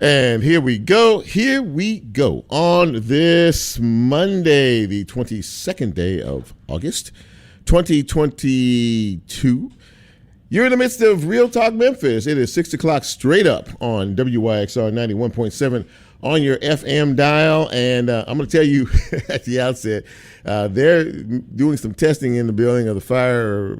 And here we go. On this Monday, the 22nd day of August, 2022. You're in the midst of Real Talk Memphis. It is 6 o'clock straight up on WYXR 91.7 on your FM dial. And I'm going to tell you at the outset, they're doing some testing in the building of the fire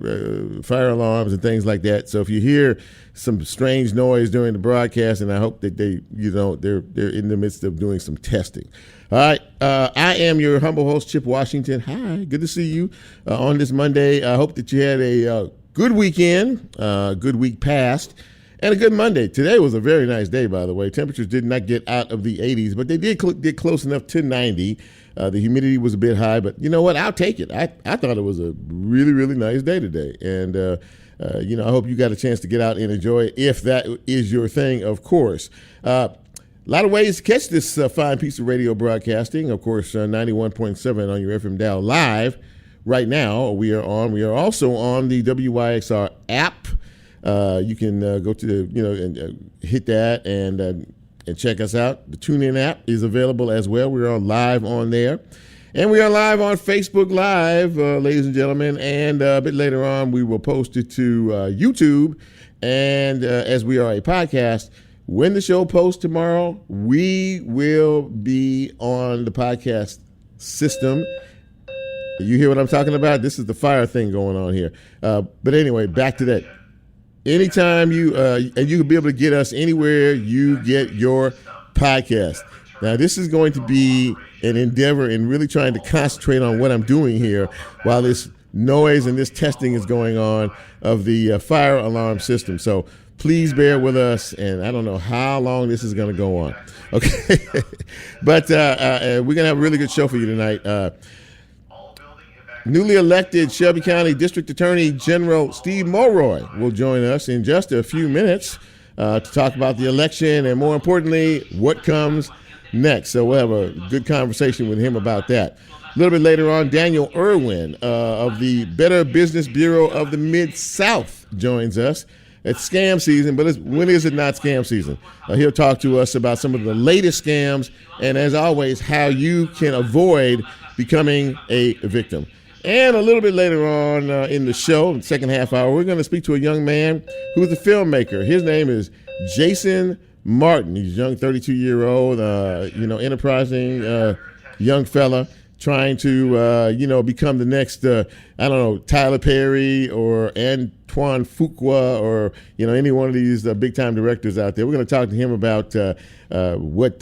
alarms and things like that. So if you hear some strange noise during the broadcast, and I hope that they're in the midst of doing some testing. All right, I am your humble host, Chip Washington. Hi, good to see you on this Monday. I hope that you had a good weekend, good week past, and a good Monday. Today was a very nice day, by the way. Temperatures did not get out of the 80s, but they did get close enough to 90. The humidity was a bit high, but you know what? I'll take it. I thought it was a really, really nice day today. And, I hope you got a chance to get out and enjoy it, if that is your thing, of course. A lot of ways to catch this fine piece of radio broadcasting. Of course, 91.7 on your FM dial live. Right now, we are also on the WYXR app. You can go to and hit that and check us out. The TuneIn app is available as well. We're on live on there. And we are live on Facebook Live, ladies and gentlemen. And a bit later on, we will post it to YouTube. And as we are a podcast, when the show posts tomorrow, we will be on the podcast system. You hear what I'm talking about? This is the fire thing going on here. But anyway, back to that. Anytime and you can be able to get us anywhere you get your podcast. Now, this is going to be an endeavor in really trying to concentrate on what I'm doing here while this noise and this testing is going on of the fire alarm system. So please bear with us, and I don't know how long this is going to go on. Okay, but we're going to have a really good show for you tonight. Newly elected Shelby County District Attorney General Steve Mulroy will join us in just a few minutes to talk about the election and, more importantly, what comes next. So we'll have a good conversation with him about that. A little bit later on, Daniel Irwin of the Better Business Bureau of the Mid-South joins us. It's scam season, but when is it not scam season? He'll talk to us about some of the latest scams and, as always, how you can avoid becoming a victim. And a little bit later on in the show, the second half hour, we're going to speak to a young man who's a filmmaker. His name is Jason Martin. He's a young 32-year-old, enterprising young fella trying to, become the next, Tyler Perry or Antoine Fuqua or, any one of these big-time directors out there. We're going to talk to him about what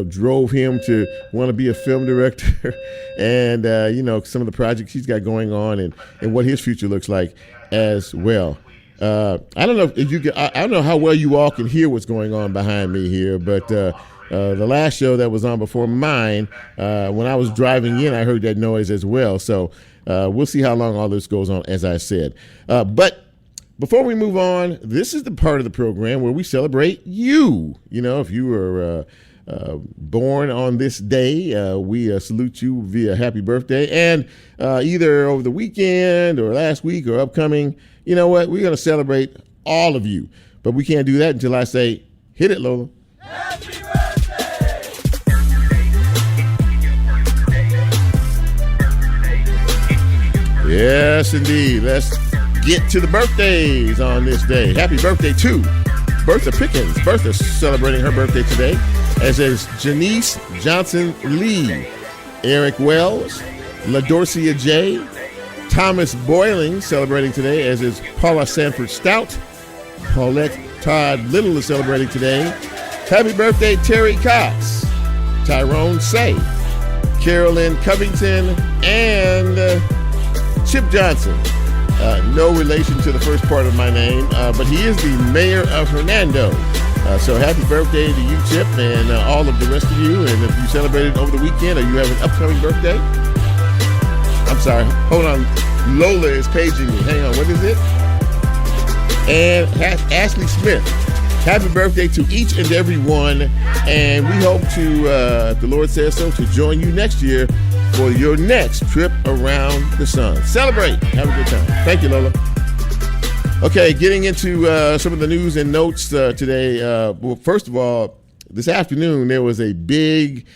drove him to want to be a film director and, some of the projects he's got going on and what his future looks like as well. I don't know if I don't know how well you all can hear what's going on behind me here, but the last show that was on before mine, when I was driving in, I heard that noise as well. So we'll see how long all this goes on, as I said. But before we move on, this is the part of the program where we celebrate you. If you were born on this day, we salute you via happy birthday. And either over the weekend or last week or upcoming, you know what? We're going to celebrate all of you. But we can't do that until I say, hit it, Lola. Happy birthday! Yes, indeed. Let's get to the birthdays on this day. Happy birthday to Bertha Pickens. Bertha's celebrating her birthday today, as is Janice Johnson Lee, Eric Wells, LaDorcia J., Thomas Boyling celebrating today, as is Paula Sanford Stout. Paulette Todd Little is celebrating today. Happy birthday, Terry Cox, Tyrone Say, Carolyn Covington, and Chip Johnson. No relation to the first part of my name, but he is the mayor of Hernando. So happy birthday to you, Chip, and all of the rest of you. And if you celebrated over the weekend or you have an upcoming birthday, I'm sorry, hold on. Lola is paging me. Hang on, what is it? And Ashley Smith. Happy birthday to each and every one. And we hope to, if the Lord says so, to join you next year for your next trip around the sun. Celebrate. Have a good time. Thank you, Lola. Okay, getting into some of the news and notes today. Well, first of all, this afternoon there was a big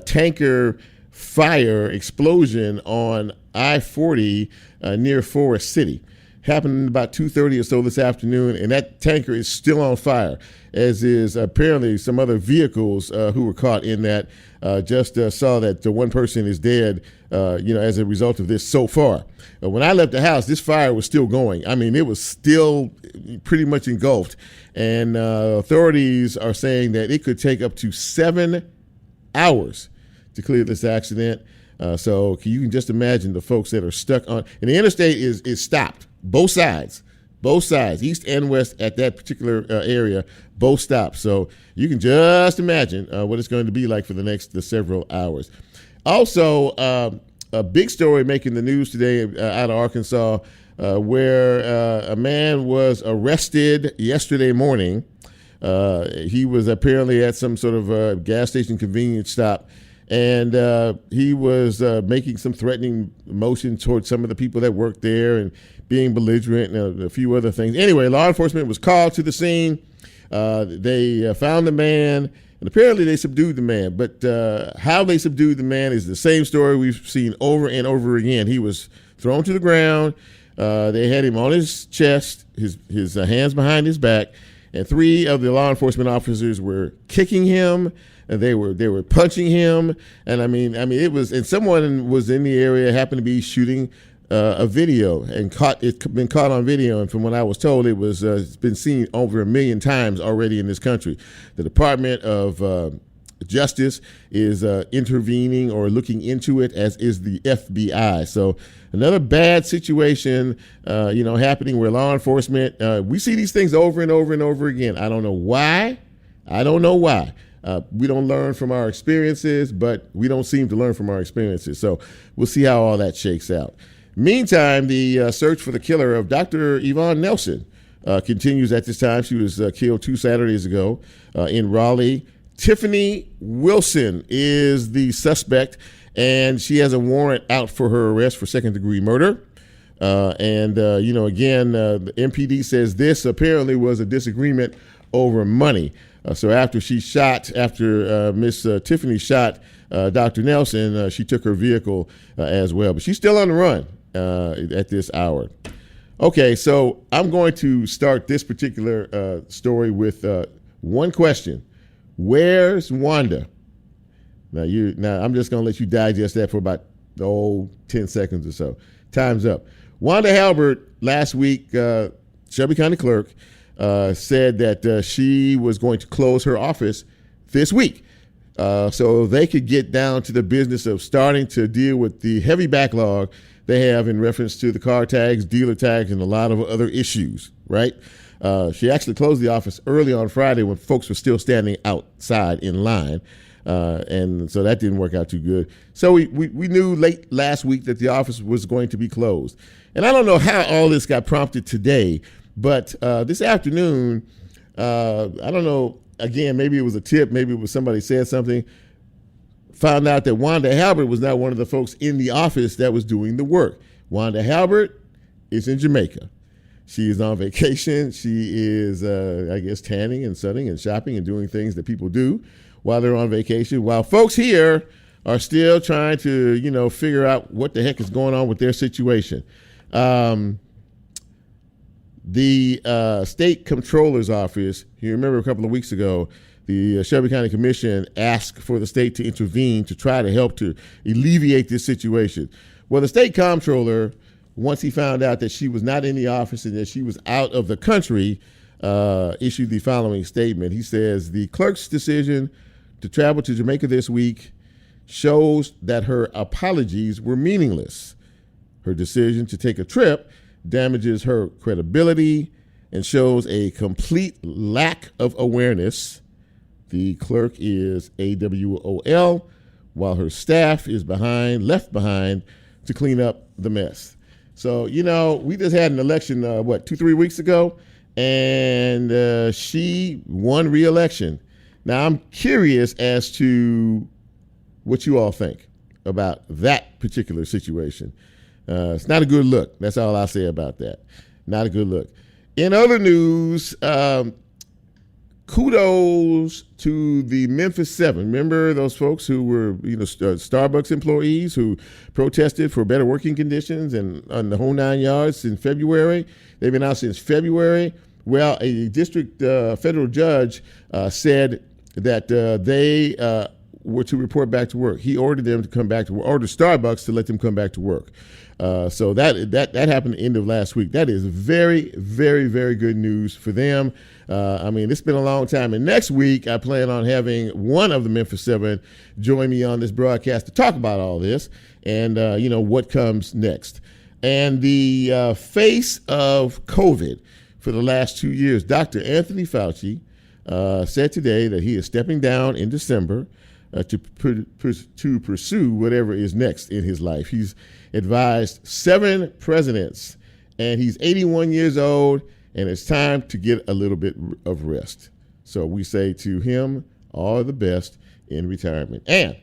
tanker fire explosion on I-40 near Forest City. Happened about 2:30 or so this afternoon, and that tanker is still on fire, as is apparently some other vehicles who were caught in that. Just saw that one person is dead, as a result of this so far. When I left the house, this fire was still going. I mean, it was still pretty much engulfed, and authorities are saying that it could take up to 7 hours to clear this accident. So you can just imagine the folks that are stuck on, and the interstate is stopped. Both sides, east and west at that particular area, both stopped. So you can just imagine what it's going to be like for the next several hours. Also, a big story making the news today out of Arkansas, where a man was arrested yesterday morning. He was apparently at some sort of gas station convenience stop, and he was making some threatening motion towards some of the people that worked there and being belligerent and a few other things. Anyway, law enforcement was called to the scene. They found the man, and apparently they subdued the man. But how they subdued the man is the same story we've seen over and over again. He was thrown to the ground. They had him on his chest, his hands behind his back, and 3 of the law enforcement officers were kicking him. And they were punching him, and I mean it was. And someone was in the area, happened to be shooting a video, and it's been caught on video. And from what I was told, it's been seen over 1 million times already in this country. The Department of Justice is intervening or looking into it, as is the FBI. So another bad situation, happening where law enforcement. We see these things over and over and over again. I don't know why. We don't learn from our experiences, but we don't seem to learn from our experiences. So we'll see how all that shakes out. Meantime, the search for the killer of Dr. Yvonne Nelson continues at this time. She was killed 2 Saturdays ago in Raleigh. Tiffany Wilson is the suspect, and she has a warrant out for her arrest for second-degree murder. The MPD says this apparently was a disagreement over money. So after Miss Tiffany shot Dr. Nelson, she took her vehicle as well. But she's still on the run at this hour. Okay, so I'm going to start this particular story with one question. Where's Wanda? Now I'm just going to let you digest that for about 10 seconds or so. Time's up. Wanda Halbert last week, Shelby County clerk, said that she was going to close her office this week so they could get down to the business of starting to deal with the heavy backlog they have in reference to the car tags, dealer tags, and a lot of other issues, right? She actually closed the office early on Friday when folks were still standing outside in line, and so that didn't work out too good. So we knew late last week that the office was going to be closed. And I don't know how all this got prompted today, but this afternoon, I don't know, again, maybe it was a tip, maybe it was somebody said something, found out that Wanda Halbert was not one of the folks in the office that was doing the work. Wanda Halbert is in Jamaica. She is on vacation. She is, tanning and sunning and shopping and doing things that people do while they're on vacation, while folks here are still trying to, figure out what the heck is going on with their situation. The state comptroller's office, you remember a couple of weeks ago, the Shelby County Commission asked for the state to intervene to try to help to alleviate this situation. Well, the state comptroller, once he found out that she was not in the office and that she was out of the country, issued the following statement. He says, the clerk's decision to travel to Jamaica this week shows that her apologies were meaningless. Her decision to take a trip damages her credibility and shows a complete lack of awareness. The clerk is AWOL, while her staff is left behind to clean up the mess. So, we just had an election, 2-3 weeks ago, and she won re-election. Now, I'm curious as to what you all think about that particular situation. It's not a good look. That's all I'll say about that. Not a good look. In other news, kudos to the Memphis 7. Remember those folks who were, Starbucks employees who protested for better working conditions and on the whole 9 yards in February? They've been out since February. Well, a district federal judge said that they were to report back to work. He ordered them to come back to work, ordered Starbucks to let them come back to work. So that happened at the end of last week. That is very, very, very good news for them. It's been a long time. And next week, I plan on having one of the Memphis 7 join me on this broadcast to talk about all this and, what comes next. And the face of COVID for the last 2 years, Dr. Anthony Fauci said today that he is stepping down in December to pursue whatever is next in his life. He's advised 7 presidents, and he's 81 years old, and it's time to get a little bit of rest. So we say to him, all the best in retirement. And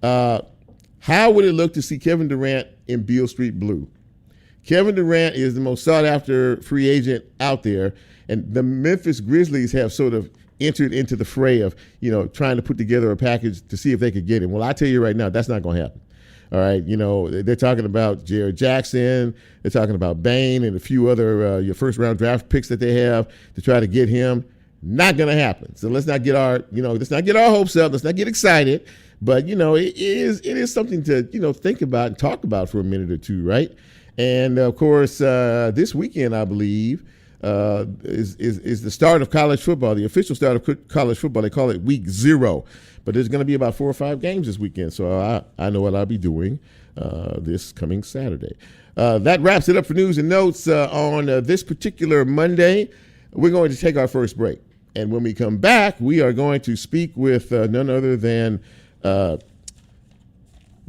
how would it look to see Kevin Durant in Beale Street blue? Kevin Durant is the most sought-after free agent out there, and the Memphis Grizzlies have sort of entered into the fray of, trying to put together a package to see if they could get him. Well, I tell you right now, that's not going to happen. All right, they're talking about Jared Jackson, they're talking about Bain and a few other your first-round draft picks that they have to try to get him. Not going to happen. So let's not get our hopes up. Let's not get excited. But it is something to think about and talk about for a minute or two, right? And of course, this weekend, I believe, is the start of college football, the official start of college football. They call it week 0, but there's going to be about 4 or 5 games this weekend. So I know what I'll be doing this coming Saturday. That wraps it up for news and notes on this particular Monday. We're going to take our first break. And when we come back, we are going to speak with none other than the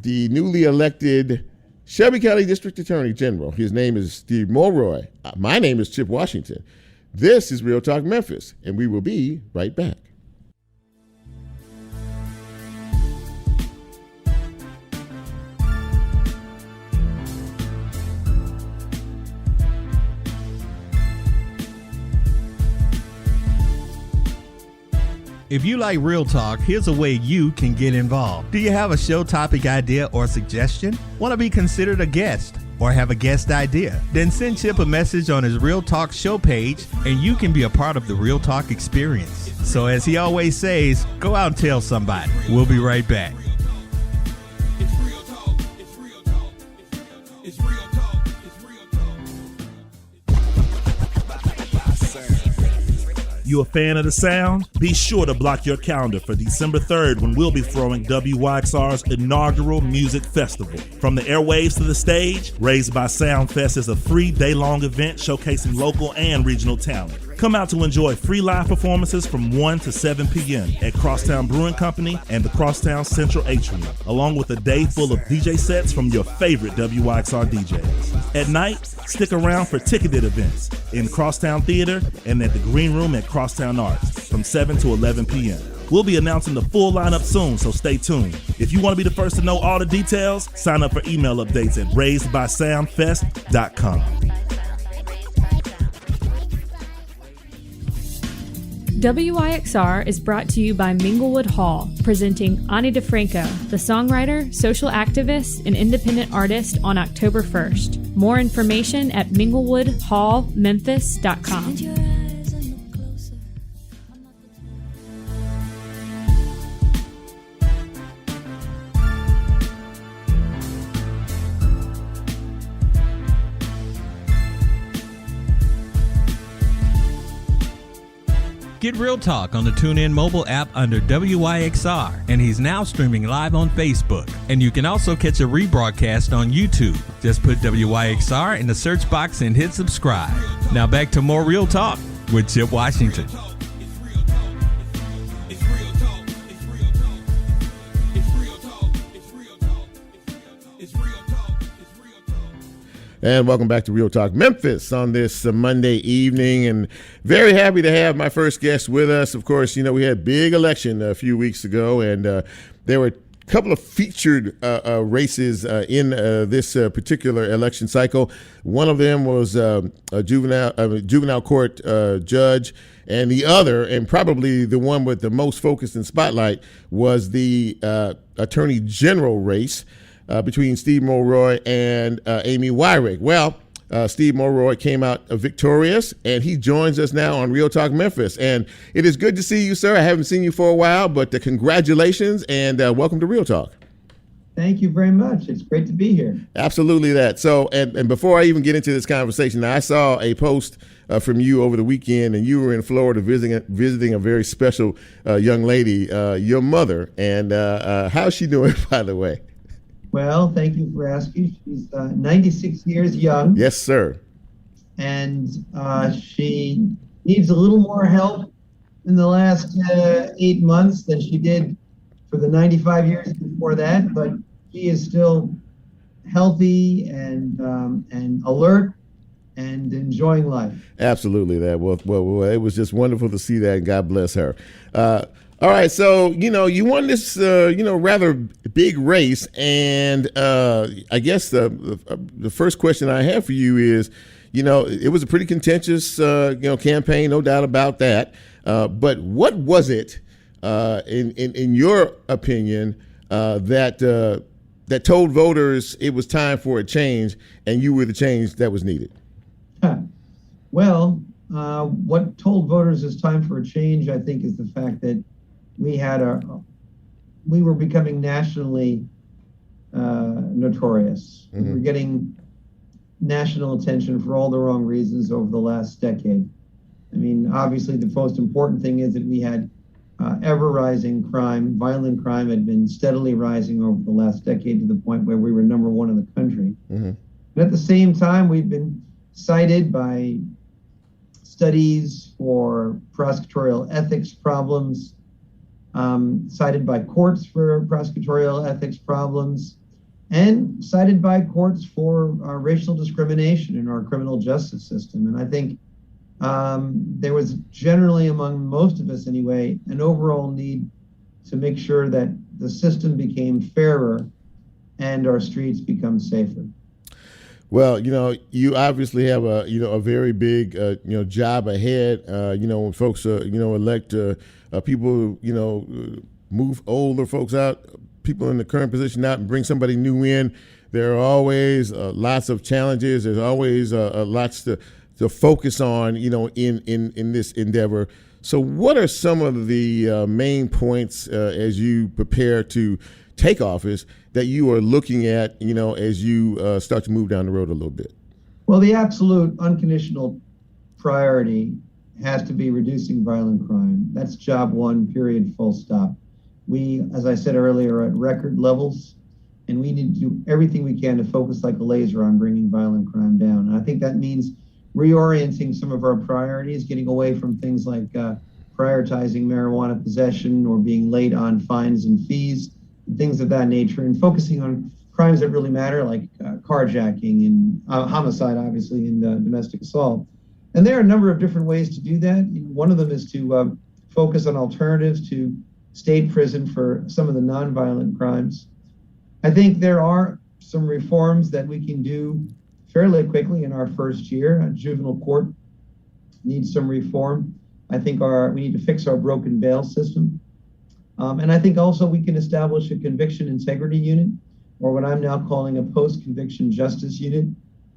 newly elected Shelby County District Attorney General. His name is Steve Mulroy. My name is Chip Washington. This is Real Talk Memphis, and we will be right back. If you like Real Talk, here's a way you can get involved. Do you have a show topic idea or suggestion? Want to be considered a guest or have a guest idea? Then send Chip a message on his Real Talk show page and you can be a part of the Real Talk experience. So as he always says, go out and tell somebody. We'll be right back. You a fan of the sound? Be sure to block your calendar for December 3rd when we'll be throwing WYXR's inaugural music festival. From the airwaves to the stage, Raised by Sound Fest is a free day-long event showcasing local and regional talent. Come out to enjoy free live performances from 1 to 7 p.m. at Crosstown Brewing Company and the Crosstown Central Atrium, along with a day full of DJ sets from your favorite WYXR DJs. At night, stick around for ticketed events in Crosstown Theater and at the Green Room at Crosstown Arts from 7 to 11 p.m. We'll be announcing the full lineup soon, so stay tuned. If you want to be the first to know all the details, sign up for email updates at raisedbysoundfest.com. WYXR is brought to you by Minglewood Hall, presenting Ani DeFranco, the songwriter, social activist, and independent artist on October 1st. More information at minglewoodhallmemphis.com. Get Real Talk on the TuneIn mobile app under WYXR, and he's now streaming live on Facebook. And you can also catch a rebroadcast on YouTube. Just put WYXR in the search box and hit subscribe. Now back to more Real Talk with Chip Washington. And welcome back to Real Talk Memphis on this Monday evening, and very happy to have my first guest with us. Of course, we had big election a few weeks ago, and there were couple of featured races in this particular election cycle. One of them was a juvenile court judge, and the other, and probably the one with the most focus and spotlight, was the attorney general race between Steve Mulroy and Amy Wyrick. Well, Steve Mulroy came out victorious, and he joins us now on Real Talk Memphis. And it is good to see you, sir. I haven't seen you for a while, but congratulations and welcome to Real Talk. Thank you very much. It's great to be here. Absolutely that. So, and before I even get into this conversation, I saw a post from you over the weekend, and you were in Florida visiting a very special young lady, your mother. And how's she doing, by the way? Well, thank you for asking. She's 96 years young. Yes, sir. And she needs a little more help in the last 8 months than she did for the 95 years before that. But she is still healthy and alert and enjoying life. Absolutely, that. Well, it was just wonderful to see that, and God bless her. All right, so, you won this, rather big race, and I guess the first question I have for you is, it was a pretty contentious, campaign, no doubt about that. But what was it, in your opinion, that told voters it was time for a change, and you were the change that was needed? Well, what told voters it's time for a change, I think, is the fact that we were becoming nationally notorious. Mm-hmm. We were getting national attention for all the wrong reasons over the last decade. I mean, obviously, the most important thing is that we had ever rising crime. Violent crime had been steadily rising over the last decade to the point where we were number one in the country. Mm-hmm. But at the same time, we've been cited by studies for prosecutorial ethics problems, cited by courts for prosecutorial ethics problems, and cited by courts for racial discrimination in our criminal justice system. And I think there was generally, among most of us anyway, an overall need to make sure that the system became fairer and our streets become safer. Well, you obviously have a very big, job ahead. When folks, elect people, move older folks out, people in the current position out, and bring somebody new in. There are always lots of challenges. There's always lots to focus on, in this endeavor. So, what are some of the main points as you prepare to take office that you are looking at, as you start to move down the road a little bit? Well, the absolute unconditional priority has to be reducing violent crime. That's job one, period, full stop. We, as I said earlier, are at record levels, and we need to do everything we can to focus like a laser on bringing violent crime down. And I think that means reorienting some of our priorities, getting away from things like prioritizing marijuana possession or being late on fines and fees, things of that nature, and focusing on crimes that really matter, like carjacking and homicide, obviously, and domestic assault. And there are a number of different ways to do that. One of them is to focus on alternatives to state prison for some of the nonviolent crimes. I think there are some reforms that we can do fairly quickly in our first year. Juvenile court needs some reform. I think we need to fix our broken bail system. And I think also we can establish a conviction integrity unit, or what I'm now calling a post-conviction justice unit,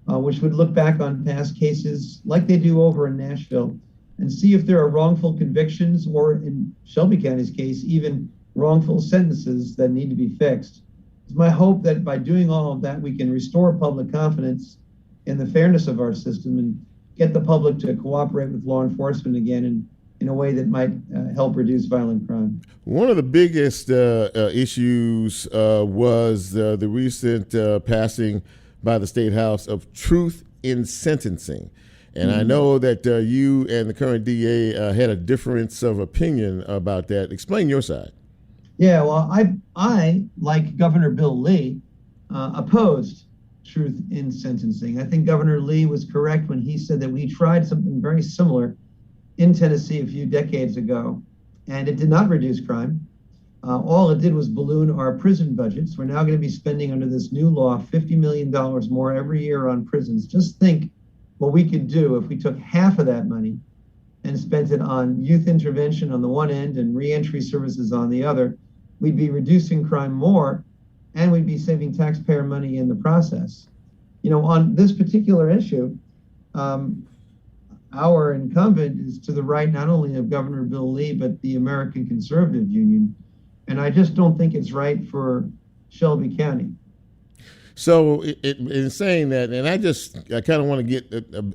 which would look back on past cases like they do over in Nashville and see if there are wrongful convictions, or in Shelby County's case, even wrongful sentences that need to be fixed. It's my hope that by doing all of that, we can restore public confidence in the fairness of our system and get the public to cooperate with law enforcement again in a way that might help reduce violent crime. One of the biggest issues was the recent passing by the State House of truth in sentencing. And I know that you and the current DA had a difference of opinion about that. Explain your side. Yeah, well, I like Governor Bill Lee, opposed truth in sentencing. I think Governor Lee was correct when he said that we tried something very similar in Tennessee a few decades ago, and it did not reduce crime. all it did was balloon our prison budgets. We're now going to be spending under this new law $50 million more every year on prisons. Just think what we could do if we took half of that money and spent it on youth intervention on the one end and reentry services on the other. We'd be reducing crime more, and we'd be saving taxpayer money in the process. On this particular issue, our incumbent is to the right not only of Governor Bill Lee, but the American Conservative Union. And I just don't think it's right for Shelby County. So in saying that, and I kind of want to get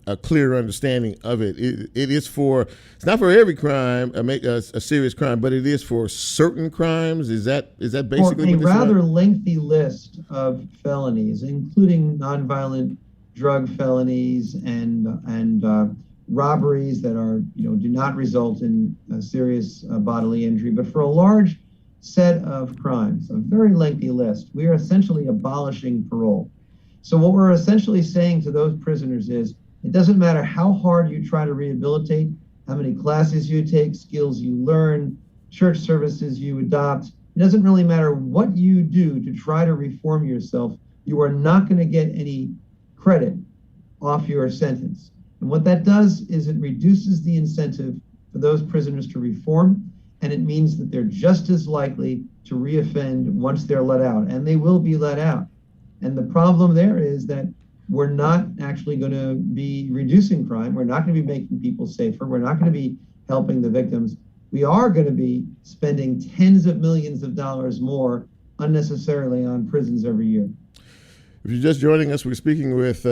a clear understanding of it. It's not for every crime, a serious crime, but it is for certain crimes. Is that basically for a rather lengthy list of felonies, including nonviolent drug felonies and robberies that are do not result in serious bodily injury, but for a large set of crimes, a very lengthy list, we are essentially abolishing parole. So what we're essentially saying to those prisoners is, it doesn't matter how hard you try to rehabilitate, how many classes you take, skills you learn, church services you adopt. It doesn't really matter what you do to try to reform yourself. You are not going to get any credit off your sentence. And what that does is it reduces the incentive for those prisoners to reform, and it means that they're just as likely to reoffend once they're let out, and they will be let out. And the problem there is that we're not actually going to be reducing crime. We're not going to be making people safer. We're not going to be helping the victims. We are going to be spending tens of millions of dollars more unnecessarily on prisons every year. If you're just joining us, we're speaking with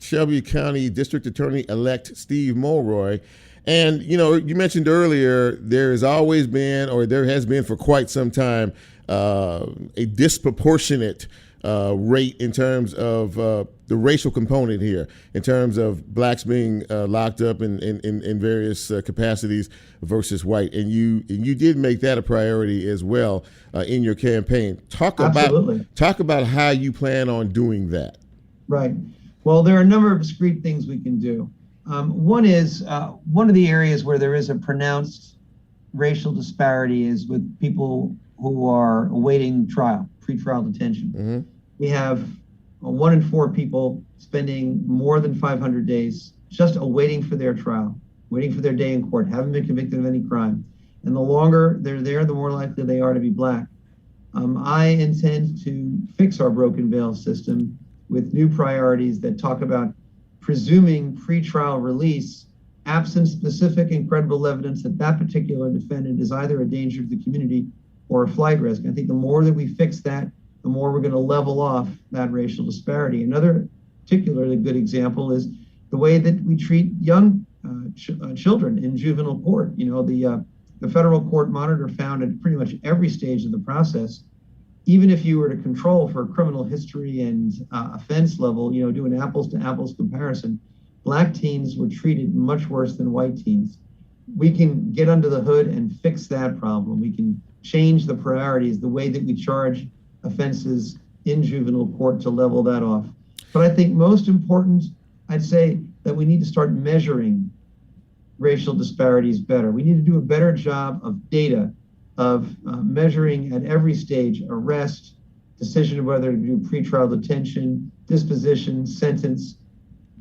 Shelby County District Attorney-elect Steve Mulroy. And, you mentioned earlier, there has always been, or there has been for quite some time, a disproportionate rate in terms of the racial component here, in terms of blacks being locked up in various capacities versus white. And you did make that a priority as well in your campaign. Talk about how you plan on doing that. Right. Well, there are a number of discrete things we can do. One is one of the areas where there is a pronounced racial disparity is with people who are awaiting trial, pretrial detention. Mm-hmm. We have 1 in 4 people spending more than 500 days just awaiting for their trial, waiting for their day in court, haven't been convicted of any crime. And the longer they're there, the more likely they are to be black. I intend to fix our broken bail system with new priorities that talk about presuming pretrial release absent specific and credible evidence that that particular defendant is either a danger to the community or a flight risk. I think the more that we fix that, the more we're going to level off that racial disparity. Another particularly good example is the way that we treat young children in juvenile court. The federal court monitor found at pretty much every stage of the process, even if you were to control for criminal history and offense level, do an apples to apples comparison, black teens were treated much worse than white teens. We can get under the hood and fix that problem. We can change the priorities, the way that we charge offenses in juvenile court to level that off. But I think most important, I'd say that we need to start measuring racial disparities better. We need to do a better job of data, of measuring at every stage, arrest, decision of whether to do pretrial detention, disposition, sentence,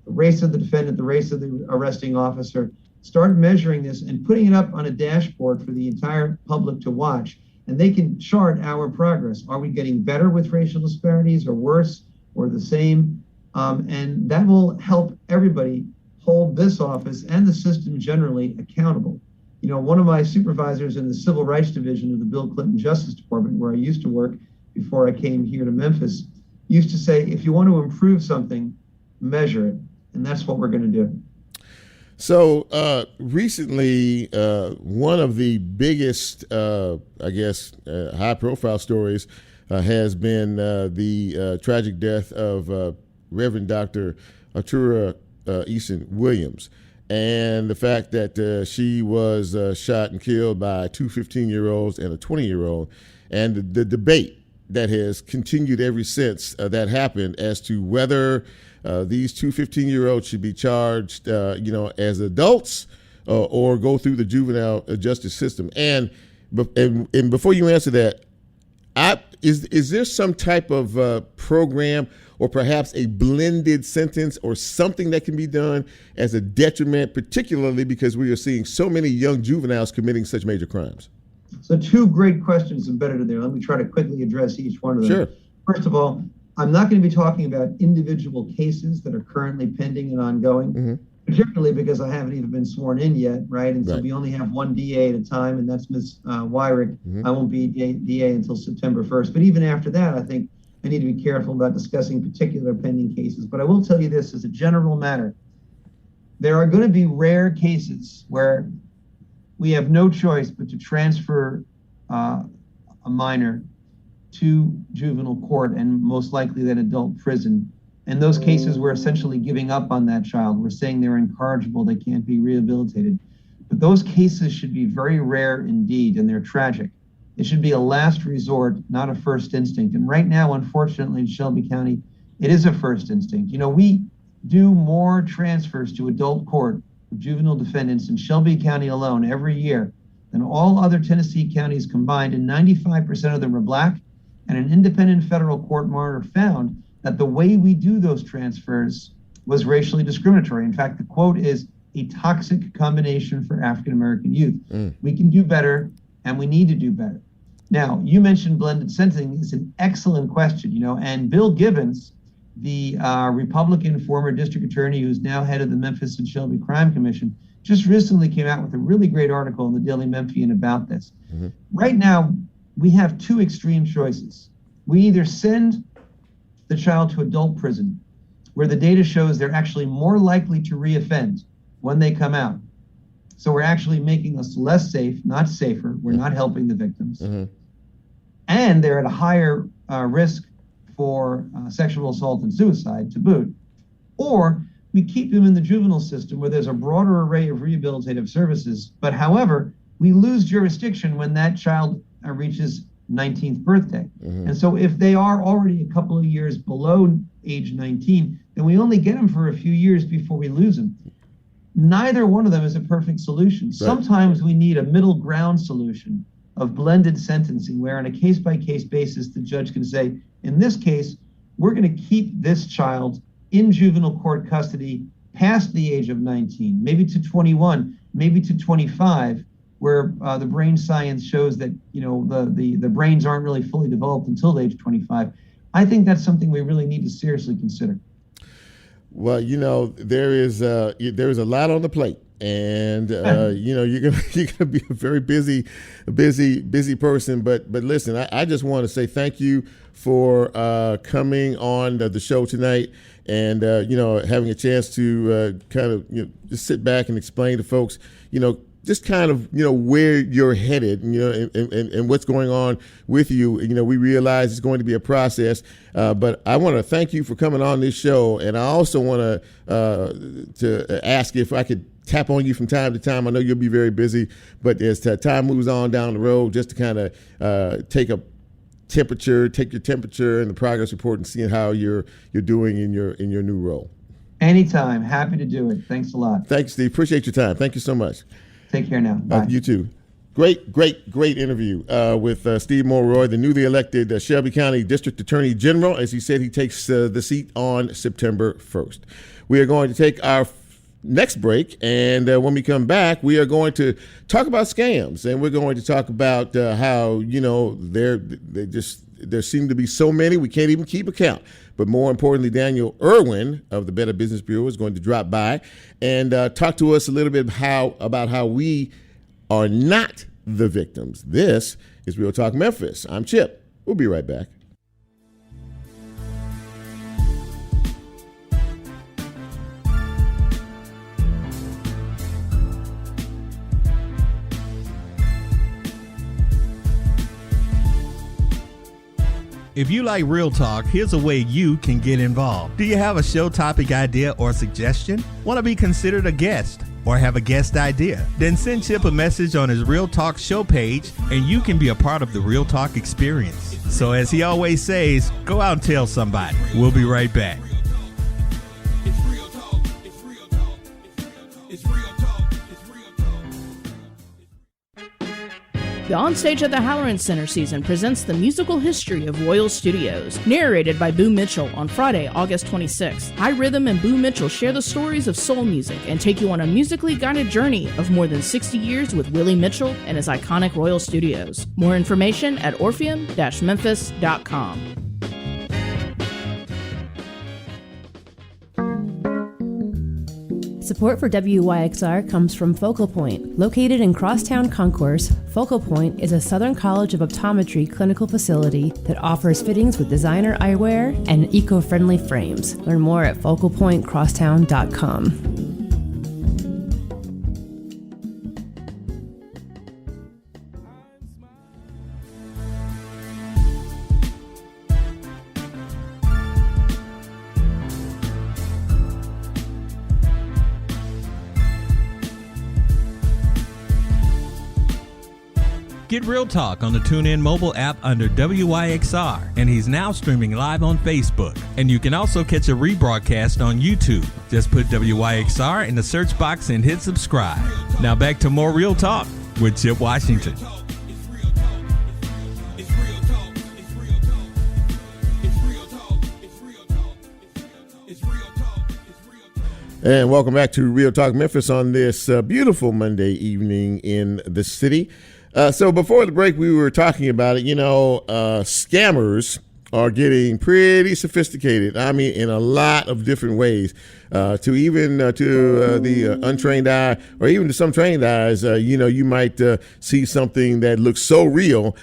the race of the defendant, the race of the arresting officer. Start measuring this and putting it up on a dashboard for the entire public to watch. And they can chart our progress. Are we getting better with racial disparities or worse or the same? And that will help everybody hold this office and the system generally accountable. One of my supervisors in the Civil Rights Division of the Bill Clinton Justice Department, where I used to work before I came here to Memphis, used to say, if you want to improve something, measure it. And that's what we're going to do. So recently, one of the biggest, high-profile stories has been the tragic death of Reverend Dr. Artura Eason Williams, and the fact that she was shot and killed by 2 15-year-olds and a 20-year-old, and the debate that has continued ever since that happened as to whether these 2 15-year-olds should be charged, as adults or go through the juvenile justice system. And And before you answer that, is there some type of program or perhaps a blended sentence or something that can be done as a detriment, particularly because we are seeing so many young juveniles committing such major crimes? So two great questions embedded in there. Let me try to quickly address each one of them. Sure. First of all, I'm not going to be talking about individual cases that are currently pending and ongoing, particularly because I haven't even been sworn in yet, right? And so we only have one DA at a time, and that's Ms. Wyrick. I won't be DA until September 1st. But even after that, I think I need to be careful about discussing particular pending cases. But I will tell you this as a general matter. There are going to be rare cases where we have no choice but to transfer a minor to juvenile court and most likely then adult prison. In those cases, we're essentially giving up on that child. We're saying they're incorrigible, they can't be rehabilitated. But those cases should be very rare indeed, and they're tragic. It should be a last resort, not a first instinct. And right now, unfortunately, in Shelby County, it is a first instinct. You know, we do more transfers to adult court of juvenile defendants in Shelby County alone every year than all other Tennessee counties combined, and 95% of them are black. And an independent federal court monitor found that the way we do those transfers was racially discriminatory. In fact, the quote is a toxic combination for African-American youth. We can do better, and we need to do better. Now, you mentioned blended sentencing. It's an excellent question, you know, and Bill Gibbons, the Republican former district attorney who's now head of the Memphis and Shelby Crime Commission, just recently came out with a really great article in the Daily Memphian about this. Right now, we have two extreme choices. We either send the child to adult prison, where the data shows they're actually more likely to reoffend when they come out. So we're actually making us less safe, not safer. We're not helping the victims. And they're at a higher risk for sexual assault and suicide to boot. Or we keep them in the juvenile system where there's a broader array of rehabilitative services. But however, we lose jurisdiction when that child reaches 19th birthday. And so if they are already a couple of years below age 19, then we only get them for a few years before we lose them. Neither one of them is a perfect solution. Sometimes we need a middle ground solution of blended sentencing, where on a case-by-case basis, the judge can say, in this case, we're going to keep this child in juvenile court custody past the age of 19, maybe to 21, maybe to 25, where the brain science shows that, you know, the brains aren't really fully developed until age 25. I think that's something we really need to seriously consider. Well, you know, there is a lot on the plate, and you know, you're gonna be a very busy person. But listen, I just want to say thank you for coming on the show tonight, and you know, having a chance to kind of, you know, just sit back and explain to folks, you know, just kind of, you know, where you're headed, you know, and what's going on with you. You know, we realize it's going to be a process, but I want to thank you for coming on this show. And I also want to ask if I could tap on you from time to time. I know you'll be very busy, but as time moves on down the road, just to kind of take your temperature and the progress report and seeing how you're doing in your new role. Anytime. Happy to do it. Thanks a lot. Thanks, Steve. Appreciate your time. Thank you so much. Take care now. Bye. You too. Great interview with Steve Mulroy, the newly elected Shelby County District Attorney General. As he said, he takes the seat on September 1st. We are going to take our next break, and when we come back, we are going to talk about scams, and we're going to talk about how, you know, there seem to be so many we can't even keep account. But more importantly, Daniel Irwin of the Better Business Bureau is going to drop by and talk to us a little bit about how we are not the victims. This is Real Talk Memphis. I'm Chip. We'll be right back. If you like Real Talk, here's a way you can get involved. Do you have a show topic idea or suggestion? Want to be considered a guest or have a guest idea? Then send Chip a message on his Real Talk show page, and you can be a part of the Real Talk experience. So as he always says, go out and tell somebody. We'll be right back. The Onstage at the Halloran Center season presents the musical history of Royal Studios, narrated by Boo Mitchell on Friday, August 26th. High Rhythm and Boo Mitchell share the stories of soul music and take you on a musically guided journey of more than 60 years with Willie Mitchell and his iconic Royal Studios. More information at orpheum-memphis.com. Support for WYXR comes from Focal Point. Located in Crosstown Concourse, Focal Point is a Southern College of Optometry clinical facility that offers fittings with designer eyewear and eco-friendly frames. Learn more at focalpointcrosstown.com. Get Real Talk on the TuneIn mobile app under WYXR, and he's now streaming live on Facebook. And you can also catch a rebroadcast on YouTube. Just put WYXR in the search box and hit subscribe. Now back to more Real Talk with Chip Washington. And welcome back to Real Talk Memphis on this beautiful Monday evening in the city. So before the break, we were talking about it. Scammers are getting pretty sophisticated. I mean, in a lot of different ways. To the untrained eye, or even to some trained eyes, you might see something that looks so real,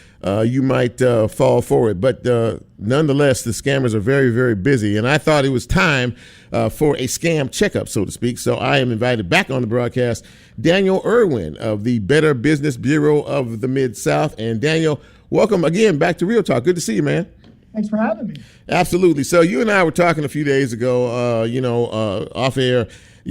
you might fall for it. But nonetheless, the scammers are very, very busy. And I thought it was time for a scam checkup, so to speak. So I am invited back on the broadcast, Daniel Irwin of the Better Business Bureau of the Mid-South. And Daniel, welcome again back to Real Talk. Good to see you, man. Thanks for having me. Absolutely. So you and I were talking a few days ago, off air,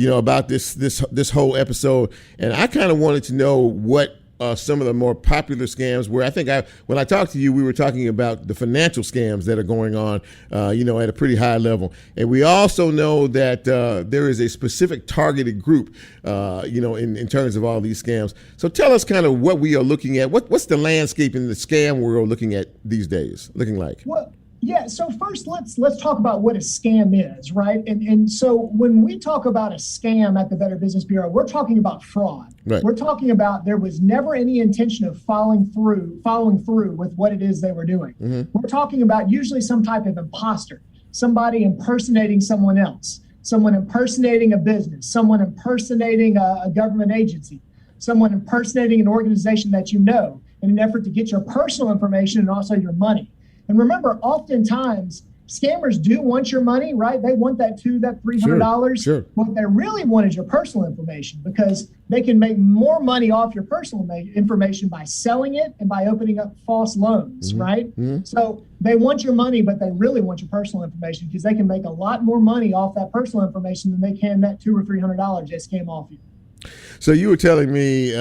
about this whole episode, and I kind of wanted to know what some of the more popular scams were. I think when I talked to you, we were talking about the financial scams that are going on, at a pretty high level, and we also know that there is a specific targeted group, in terms of all these scams. So tell us kind of what we are looking at. What's the landscape in the scam world looking at these days looking like? Well, yeah. So first, let's talk about what a scam is, right? And so when we talk about a scam at the Better Business Bureau, we're talking about fraud. Right. We're talking about there was never any intention of following through with what it is they were doing. Mm-hmm. We're talking about usually some type of imposter, somebody impersonating someone else, someone impersonating a business, someone impersonating a government agency, someone impersonating an organization that you know in an effort to get your personal information and also your money. And remember, oftentimes, scammers do want your money, right? They want that $300. Sure. What they really want is your personal information, because they can make more money off your personal information by selling it and by opening up false loans, mm-hmm. right? Mm-hmm. So they want your money, but they really want your personal information, because they can make a lot more money off that personal information than they can that $200 or $300 they scam off you. So you were telling me,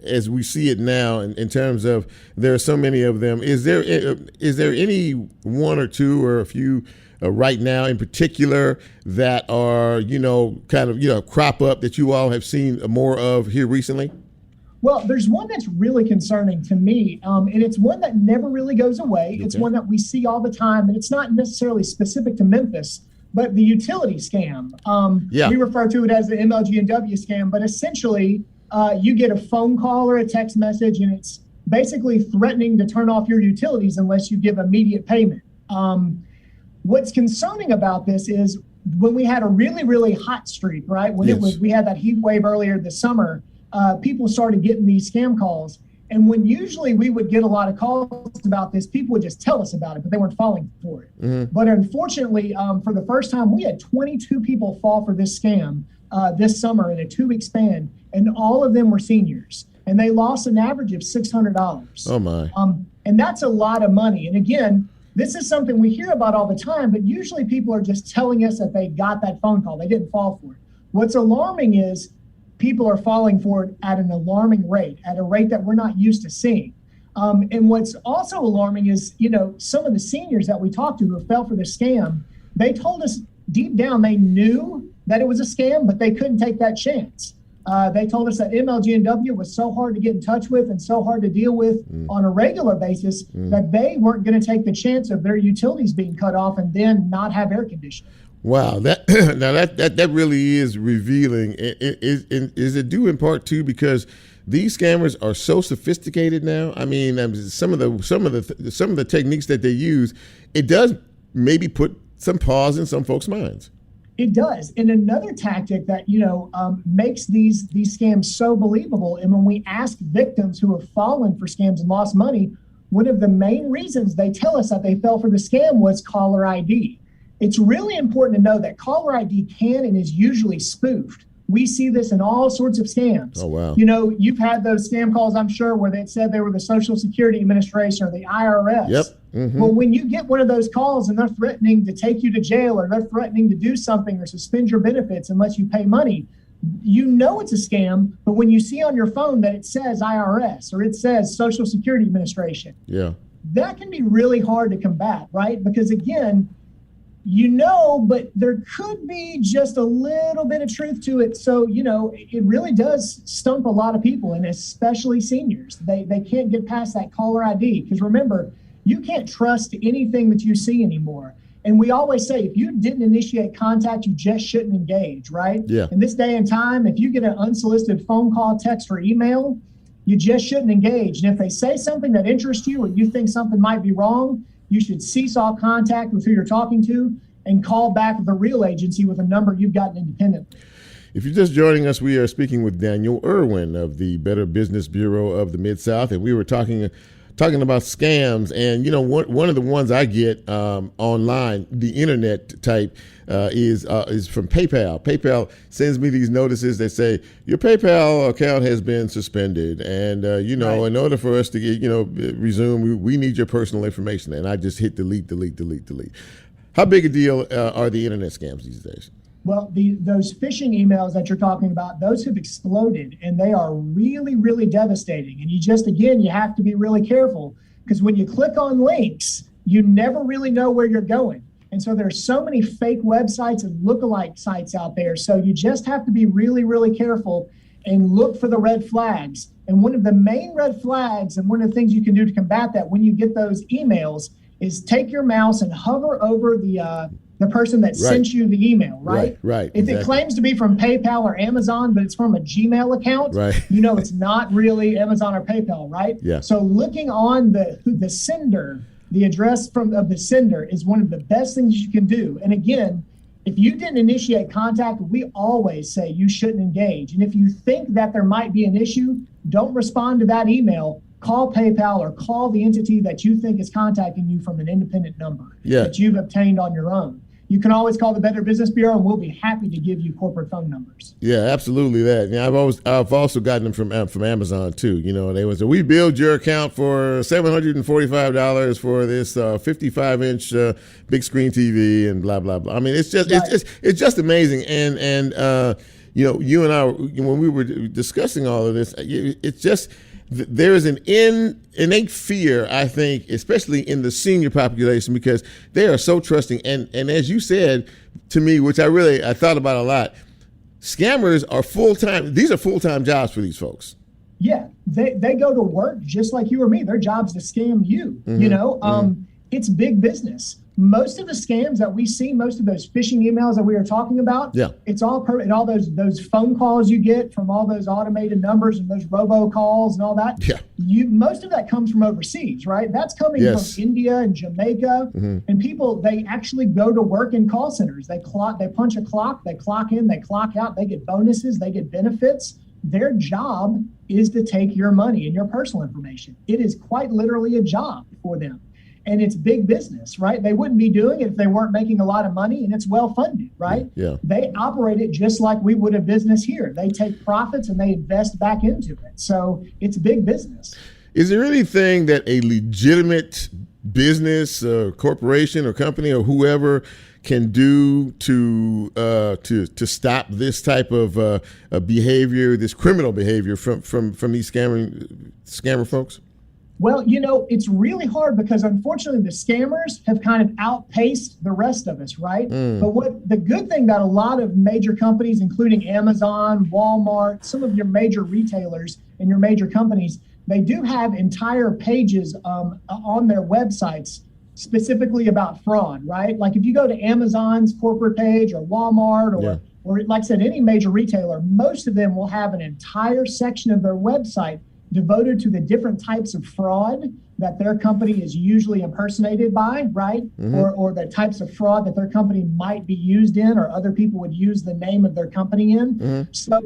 as we see it now, in terms of there are so many of them, is there any one or two or a few right now in particular that are, crop up that you all have seen more of here recently? Well, there's one that's really concerning to me, and it's one that never really goes away. Okay. It's one that we see all the time, and it's not necessarily specific to Memphis, but the utility scam. We refer to it as the MLG&W scam, but essentially, you get a phone call or a text message, and it's basically threatening to turn off your utilities unless you give immediate payment. What's concerning about this is when we had a really, really hot streak, right? When we had that heat wave earlier this summer, people started getting these scam calls. And when usually we would get a lot of calls about this, people would just tell us about it, but they weren't falling for it. Mm-hmm. But unfortunately, for the first time, we had 22 people fall for this scam this summer in a 2-week span, and all of them were seniors, and they lost an average of $600. Oh my! And that's a lot of money. And again, this is something we hear about all the time, but usually people are just telling us that they got that phone call, they didn't fall for it. What's alarming is people are falling for it at an alarming rate, at a rate that we're not used to seeing. And what's also alarming is, some of the seniors that we talked to who fell for the scam, they told us deep down they knew that it was a scam, but they couldn't take that chance. They told us that MLG&W was so hard to get in touch with and so hard to deal with on a regular basis that they weren't going to take the chance of their utilities being cut off and then not have air conditioning. Wow, that really is revealing. Is it due in part too because these scammers are so sophisticated now? I mean, some of the techniques that they use, it does maybe put some pause in some folks' minds. It does. And another tactic that, makes these scams so believable, and when we ask victims who have fallen for scams and lost money, one of the main reasons they tell us that they fell for the scam was caller ID. It's really important to know that caller ID can and is usually spoofed. We see this in all sorts of scams. Oh, wow. You've had those scam calls, I'm sure, where they said they were the Social Security Administration or the IRS. Yep. Mm-hmm. Well, when you get one of those calls and they're threatening to take you to jail or they're threatening to do something or suspend your benefits unless you pay money, it's a scam. But when you see on your phone that it says IRS or it says Social Security Administration, that can be really hard to combat, right? Because again, but there could be just a little bit of truth to it. So, it really does stump a lot of people, and especially seniors. They can't get past that caller ID because remember, you can't trust anything that you see anymore. And we always say, if you didn't initiate contact, you just shouldn't engage, right? Yeah. In this day and time, if you get an unsolicited phone call, text, or email, you just shouldn't engage. And if they say something that interests you or you think something might be wrong, you should cease all contact with who you're talking to and call back the real agency with a number you've gotten independently. If you're just joining us, we are speaking with Daniel Irwin of the Better Business Bureau of the Mid-South, and we were talking about scams. And, one of the ones I get online, the internet type, is from PayPal. PayPal sends me these notices that say, your PayPal account has been suspended. And, right. In order for us to get, resume, we need your personal information. And I just hit delete. How big a deal are the internet scams these days? Well, those phishing emails that you're talking about, those have exploded, and they are really, really devastating. And you have to be really careful because when you click on links, you never really know where you're going. And so there's so many fake websites and lookalike sites out there. So you just have to be really, really careful and look for the red flags. And one of the main red flags and one of the things you can do to combat that when you get those emails is take your mouse and hover over the person that sent you the email, right? Right. If it claims to be from PayPal or Amazon, but it's from a Gmail account, it's not really Amazon or PayPal, right? Yeah. So looking on the sender, the address of the sender is one of the best things you can do. And again, if you didn't initiate contact, we always say you shouldn't engage. And if you think that there might be an issue, don't respond to that email. Call PayPal or call the entity that you think is contacting you from an independent number that you've obtained on your own. You can always call the Better Business Bureau, and we'll be happy to give you corporate phone numbers. Yeah, absolutely that. Yeah, I've also gotten them from Amazon too. They would say, we billed your account for $745 for this 55-inch big screen TV and blah blah blah. I mean, it's just amazing. And you and I, when we were discussing all of this, it's just. There is an innate fear, I think, especially in the senior population, because they are so trusting. And as you said to me, which I thought about a lot, scammers are full-time. These are full-time jobs for these folks. Yeah, they go to work just like you or me. Their job's to scam you. Mm-hmm. It's big business. Most of the scams that we see, most of those phishing emails that we are talking about, it's all all those phone calls you get from all those automated numbers and those robocalls and all that. Yeah. Most of that comes from overseas, right? That's coming from India and Jamaica. Mm-hmm. And people, they actually go to work in call centers. They punch a clock, they clock in, they clock out, they get bonuses, they get benefits. Their job is to take your money and your personal information. It is quite literally a job for them. And it's big business, right? They wouldn't be doing it if they weren't making a lot of money, and it's well funded, right? Yeah. They operate it just like we would a business here. They take profits and they invest back into it. So it's big business. Is there anything that a legitimate business, corporation or company or whoever can do to stop this type of behavior, this criminal behavior from these scammer folks? Well, it's really hard because unfortunately the scammers have kind of outpaced the rest of us, right? But what the good thing that a lot of major companies, including Amazon, Walmart, some of your major retailers and your major companies, they do have entire pages on their websites specifically about fraud, right? Like if you go to Amazon's corporate page or Walmart or like I said, any major retailer, most of them will have an entire section of their website devoted to the different types of fraud that their company is usually impersonated by, right? Or the types of fraud that their company might be used in, or other people would use the name of their company in. So,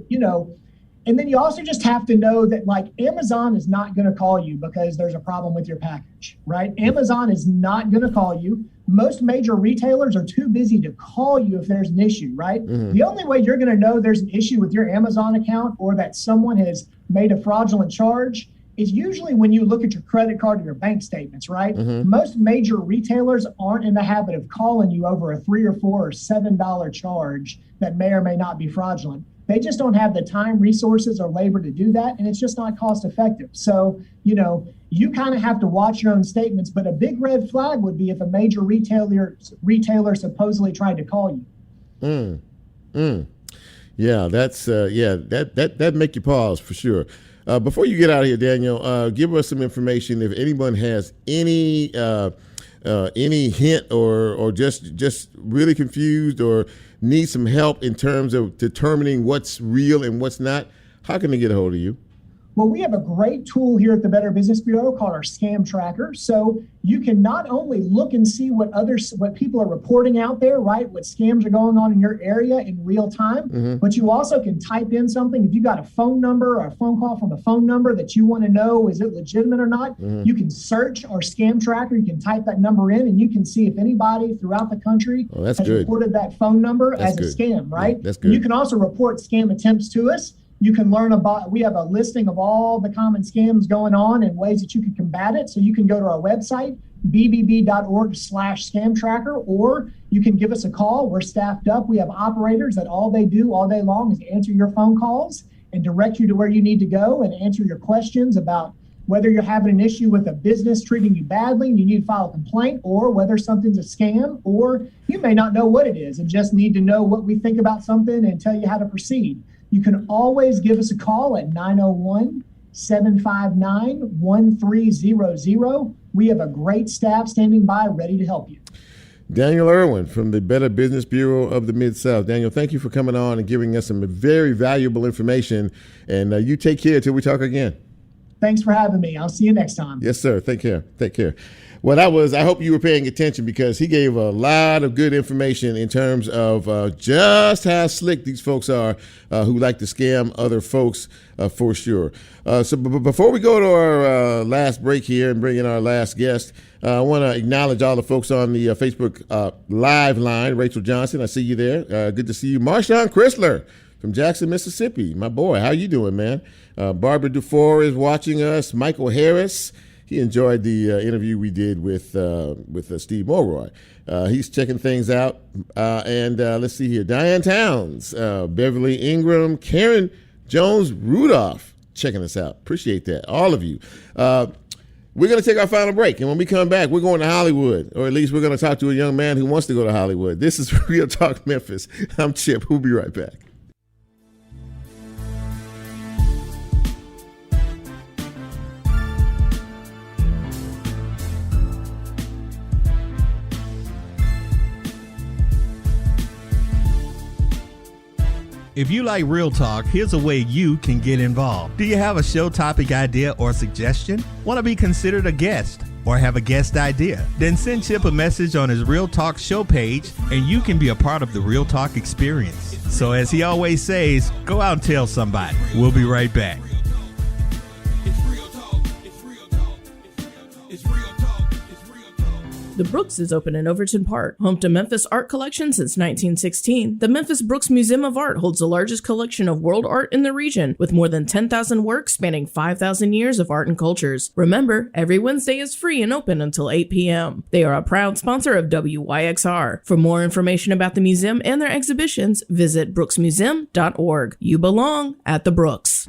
and then you also just have to know that like Amazon is not going to call you because there's a problem with your package, right? Amazon is not going to call you. Most major retailers are too busy to call you if there's an issue, right? The only way you're going to know there's an issue with your Amazon account or that someone has made a fraudulent charge is usually when you look at your credit card or your bank statements, right? Most major retailers aren't in the habit of calling you over a $3 or $4 or $7 charge that may or may not be fraudulent. They just don't have the time, resources, or labor to do that, and it's just not cost effective. So, you kind of have to watch your own statements, but a big red flag would be if a major retailer supposedly tried to call you. Yeah, that's that make you pause for sure. Before you get out of here, Daniel, give us some information if anyone has any hint or just really confused or need some help in terms of determining what's real and what's not. How can they get a hold of you? Well, we have a great tool here at the Better Business Bureau called our Scam Tracker. So you can not only look and see what people are reporting out there, right? What scams are going on in your area in real time, but you also can type in something. If you got a phone number or a phone call from a phone number that you want to know, is it legitimate or not? You can search our Scam Tracker. You can type that number in and you can see if anybody throughout the country has reported that phone number as a scam, right? That's good. You can also report scam attempts to us. You can learn about, we have a listing of all the common scams going on and ways that you can combat it. So you can go to our website, bbb.org/scam tracker, or you can give us a call. We're staffed up. We have operators that all they do all day long is answer your phone calls and direct you to where you need to go and answer your questions about whether you're having an issue with a business treating you badly and you need to file a complaint, or whether something's a scam, or you may not know what it is and just need to know what we think about something and tell you how to proceed. You can always give us a call at 901-759-1300. We have a great staff standing by ready to help you. Daniel Irwin from the Better Business Bureau of the Mid-South. Daniel, thank you for coming on and giving us some very valuable information. And you take care till we talk again. Thanks for having me. I'll see you next time. Yes, sir. Take care. Take care. Well, I hope you were paying attention because he gave a lot of good information in terms of just how slick these folks are who like to scam other folks for sure. So before we go to our last break here and bring in our last guest, I want to acknowledge all the folks on the Facebook live line. Rachel Johnson, I see you there. Good to see you. Marshawn Chrysler from Jackson, Mississippi. My boy, how you doing, man? Barbara Dufour is watching us. Michael Harris. He enjoyed the interview we did with Steve Mulroy. He's checking things out. And let's see here. Diane Towns, Beverly Ingram, Karen Jones-Rudolph checking us out. Appreciate that. All of you. We're going to take our final break. And when we come back, we're going to Hollywood. Or at least we're going to talk to a young man who wants to go to Hollywood. This is Real Talk Memphis. I'm Chip. We'll be right back. If you like Real Talk, here's a way you can get involved. Do you have a show topic idea or suggestion? Want to be considered a guest or have a guest idea? Then send Chip a message on his Real Talk show page and you can be a part of the Real Talk experience. So as he always says, go out and tell somebody. We'll be right back. The Brooks is open in Overton Park. Home to Memphis art collection since 1916, the Memphis Brooks Museum of Art holds the largest collection of world art in the region, with more than 10,000 works spanning 5,000 years of art and cultures. Remember, every Wednesday is free and open until 8 p.m. They are a proud sponsor of WYXR. For more information about the museum and their exhibitions, visit brooksmuseum.org. You belong at the Brooks.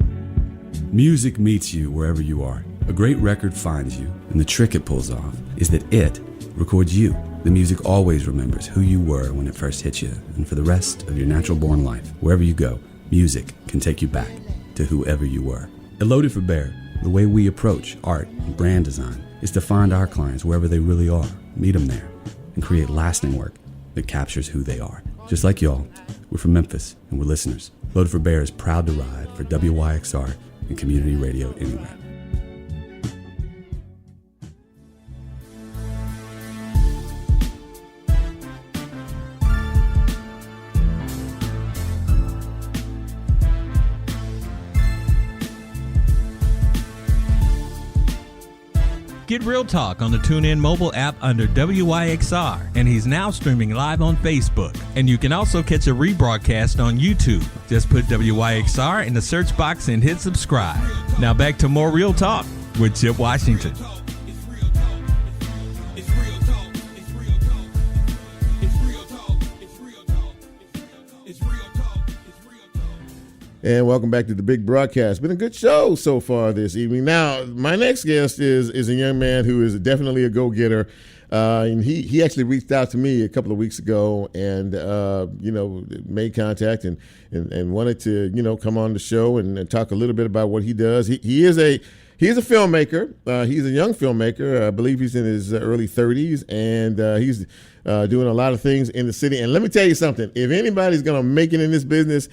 Music meets you wherever you are. A great record finds you, and the trick it pulls off is that it records you. The music always remembers who you were when it first hit you, and for the rest of your natural-born life, wherever you go, music can take you back to whoever you were. At Loaded for Bear, the way we approach art and brand design is to find our clients wherever they really are, meet them there, and create lasting work that captures who they are. Just like y'all, we're from Memphis, and we're listeners. Loaded for Bear is proud to ride for WYXR and community radio anywhere. Get Real Talk on the TuneIn mobile app under WYXR, and he's now streaming live on Facebook. And you can also catch a rebroadcast on YouTube. Just put WYXR in the search box and hit subscribe. Now back to more Real Talk with Chip Washington. And welcome back to the big broadcast. Been a good show so far this evening. Now, my next guest is a young man who is definitely a go-getter. And he actually reached out to me a couple of weeks ago and, made contact and wanted to, come on the show and talk a little bit about what he does. He is a filmmaker. He's a young filmmaker. I believe he's in his early 30s, and he's doing a lot of things in the city. And let me tell you something. If anybody's going to make it in this business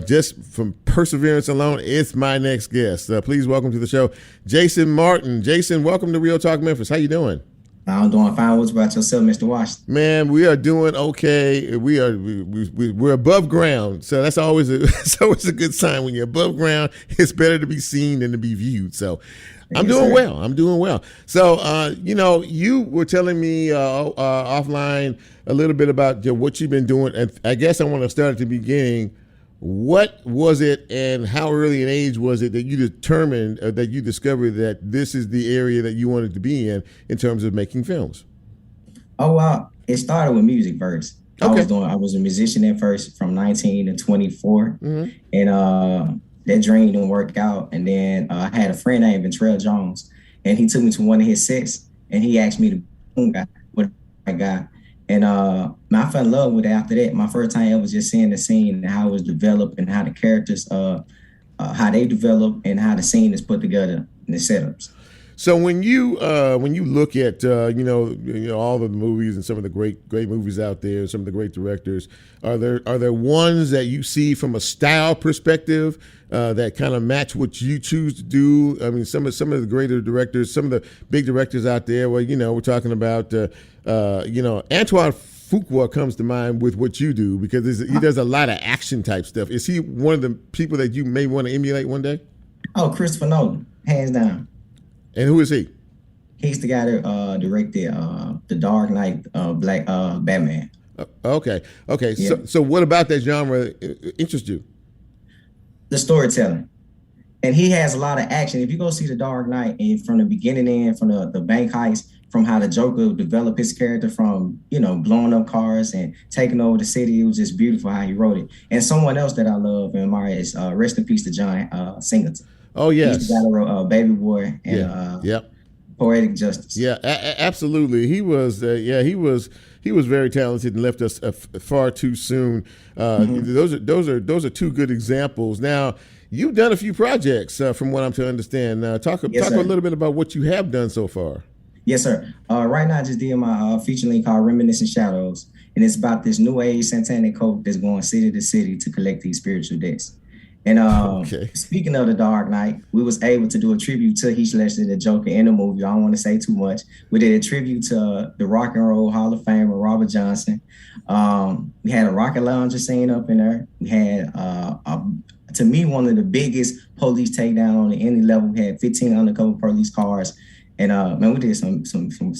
just from perseverance alone, it's my next guest. Please welcome to the show, Jason Martin. Jason, welcome to Real Talk Memphis. How you doing? I'm doing fine. What's about yourself, Mr. Washington? Man, we are doing okay. We're above ground, so that's always a good sign. When you're above ground, it's better to be seen than to be viewed. So I'm doing well. I'm doing well. So, you were telling me offline a little bit about what you've been doing. And I guess I want to start at the beginning. What was it and how early an age was it that you determined that you discovered that this is the area that you wanted to be in terms of making films? Oh, wow. It started with music first. Okay. I was a musician at first from 19 to 24. Mm-hmm. And that dream didn't work out. And then I had a friend named Ventrell Jones, and he took me to one of his sets, and he asked me to what I got. And I fell in love with it after that. My first time ever just seeing the scene and how it was developed and how the characters, how they develop and how the scene is put together in the setups. So when you look at all the movies and some of the great movies out there, some of the great directors, are there ones that you see from a style perspective that kind of match what you choose to do? I mean, some of the greater directors, some of the big directors out there. Well, we're talking about Antoine Fuqua comes to mind with what you do because he does a lot of action type stuff. Is he one of the people that you may want to emulate one day? Oh, Christopher Nolan, hands down. And who is he? He's the guy that directed The Dark Knight, Batman. Okay. Yeah. So what about that genre interests you? The storytelling. And he has a lot of action. If you go see The Dark Knight, and from the beginning from the bank heist, from how the Joker developed his character from, blowing up cars and taking over the city, it was just beautiful how he wrote it. And someone else that I love and admire is rest in peace to John Singleton. Oh, yes. He's the guy that wrote Baby Boy and Poetic Justice. Yeah, absolutely. He was very talented and left us far too soon. Those are two good examples. Now, you've done a few projects from what I'm to understand. Talk a little bit about what you have done so far. Yes, sir. Right now, I just did my feature link called Reminiscent Shadows, and it's about this new age satanic cult that's going city to city to collect these spiritual debts. And Speaking of The Dark Knight, we was able to do a tribute to Heath Ledger, the Joker, in the movie. I don't want to say too much. We did a tribute to the Rock and Roll Hall of Famer, Robert Johnson. We had a rocket lounger scene up in there. We had, to me, one of the biggest police takedown on any level. We had 15 undercover police cars. And we did some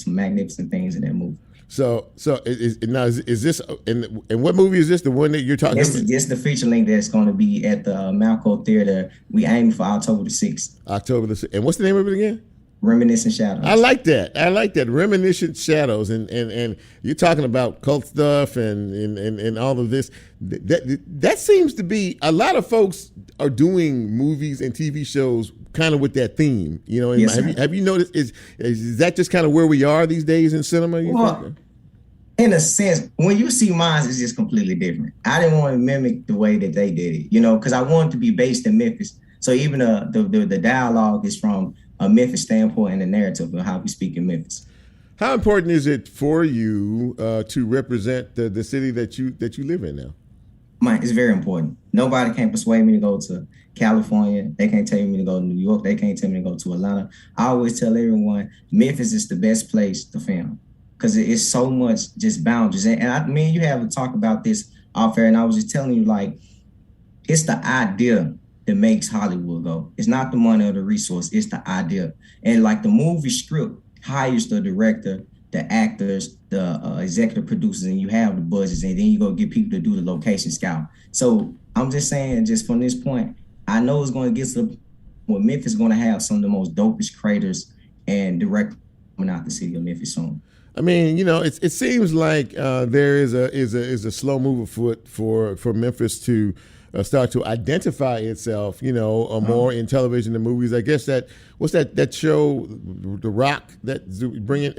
magnificent things in that movie. So is this and what movie is this? The one that you're talking about? It's the feature length that's going to be at the Malco Theater. We aim for October the 6th. October the 6th. And what's the name of it again? Reminiscent Shadows. I like that. Reminiscent Shadows. And you're talking about cult stuff and all of this. That seems to be a lot of folks are doing movies and TV shows kind of with that theme. You know, Yes, have you noticed, is that just kind of where we are these days in cinema? In a sense, when you see mine, it's just completely different. I didn't want to mimic the way that they did it, you know, because I wanted to be based in Memphis. So even the dialogue is from a Memphis standpoint and the narrative of how we speak in Memphis. How important is it for you to represent the city that you live in now? It's very important. Nobody can persuade me to go to California. They can't tell me to go to New York. They can't tell me to go to Atlanta. I always tell everyone Memphis is the best place to film because it's so much just boundaries. And I mean, you have to talk about this off air, and I was just telling you, like, it's the idea that makes Hollywood go. It's not the money or the resource. It's the idea. And like the movie script hires the director, the actors, the executive producers, and you have the budgets, and then you go get people to do the location scout. So I'm just saying, just from this point, I know it's going to get to the point where Memphis is going to have some of the most dopest creators and directors coming out the city of Memphis soon. I mean, you know, it seems like there is a slow move afoot for Memphis to start to identify itself, you know, more in television and movies. I guess what's that show, The Rock, that bringing?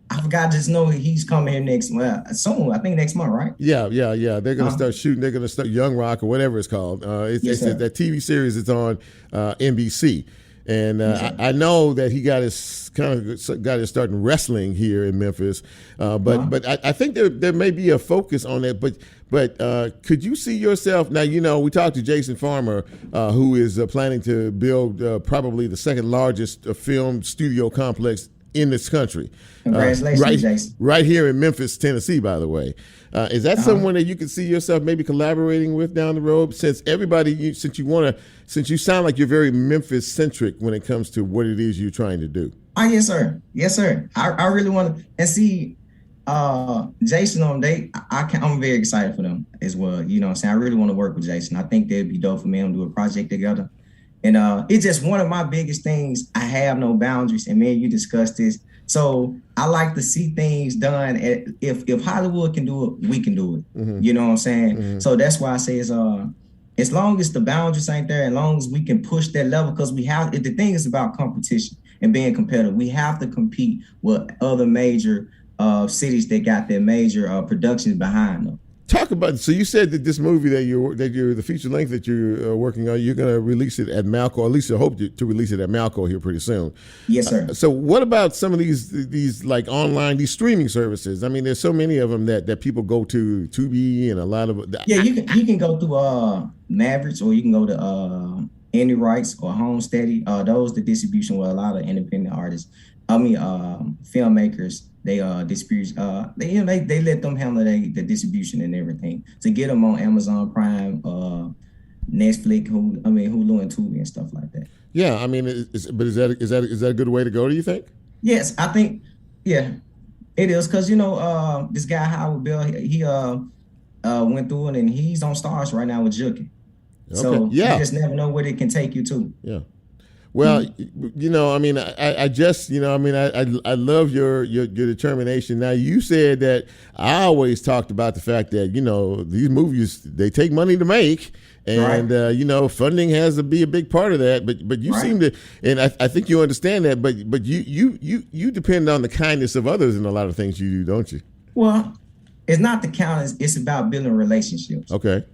I forgot. Just know he's coming here soon. I think next month, right? Yeah. They're gonna start shooting. They're gonna start Young Rock or whatever it's called. It's that TV series. It's on NBC. And I know that he got his start in wrestling here in Memphis, but I think there may be a focus on that. But could you see yourself now? You know, we talked to Jason Farmer, who is planning to build probably the second largest film studio complex in this country. Congratulations, Jason. Right here in Memphis, Tennessee, by the way. Is that someone that you could see yourself maybe collaborating with down the road? Since you sound like you're very Memphis centric when it comes to what it is you're trying to do. Oh, yes, sir. Yes, sir. I really want to, and see Jason on I'm very excited for them as well. You know what I'm saying? I really want to work with Jason. I think that'd be dope for me to do a project together. And it's just one of my biggest things. I have no boundaries, and man, you discussed this. So I like to see things done. If Hollywood can do it, we can do it. Mm-hmm. You know what I'm saying? Mm-hmm. So that's why I say it's as long as the boundaries ain't there, as long as we can push that level, because the thing is about competition and being competitive. We have to compete with other major cities that got their major productions behind them. Talk about, so you said that this movie that you're the feature length that you're working on, you're going to release it at Malco, or at least you hope to release it at Malco here pretty soon. Yes, sir. So what about some of these like online, these streaming services? I mean, there's so many of them that people go to, Tubi and a lot of. Yeah, you can go through Mavericks, or you can go to Indie Rights or Homesteady. Those the distribution where a lot of independent artists, filmmakers. They distribute. They let them handle the distribution and everything to get them on Amazon Prime, Netflix, Hulu and Tubi and stuff like that. Yeah, I mean, is that a good way to go? Do you think? Yes, I think. Yeah, it is, because this guy Howard Bell, he went through it, and he's on Stars right now with Juki. Okay. So you just never know where it can take you to. Yeah. Well, I mean, I love your determination. Now, you said that I always talked about the fact that, these movies, they take money to make, and, right. Funding has to be a big part of that. But you seem to, and I think you understand that, but you depend on the kindness of others in a lot of things you do, don't you? Well, it's not the kindness, it's about building relationships. Okay.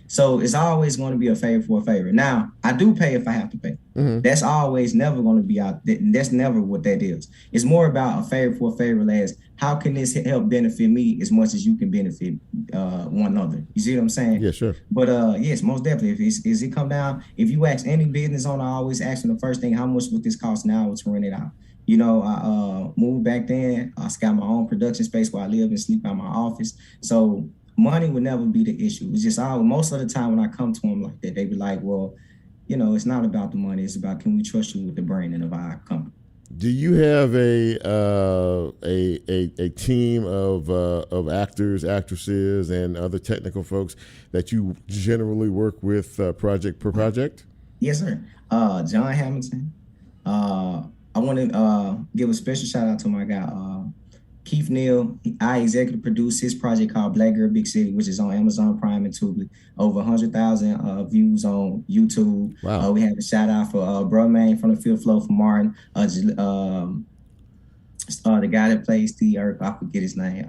So it's always going to be a favor for a favor. Now, I do pay if I have to pay. Mm-hmm. That's always never going to be out. That's never what that is. It's more about a favor for a favor as how can this help benefit me as much as you can benefit one another. You see what I'm saying? Yeah, sure. But yes, most definitely. If it come down, if you ask any business owner, I always ask them the first thing, how much would this cost now to rent it out? I moved back then. I got my own production space where I live and sleep out my office. So money would never be the issue. It's just most of the time when I come to them like that, they be like, well, it's not about the money. It's about, can we trust you with the branding of our company? Do you have a team of actors, actresses, and other technical folks that you generally work with project per project? Yes, sir. John Hamilton. I want to give a special shout out to my guy, Keith Neal, I executive produced his project called Black Girl Big City, which is on Amazon Prime and Tubi. Over 100,000 views on YouTube. Wow. We had a shout out for Brumane from the Fifth Flow for Martin. The guy that plays Steve Earth, I forget his name.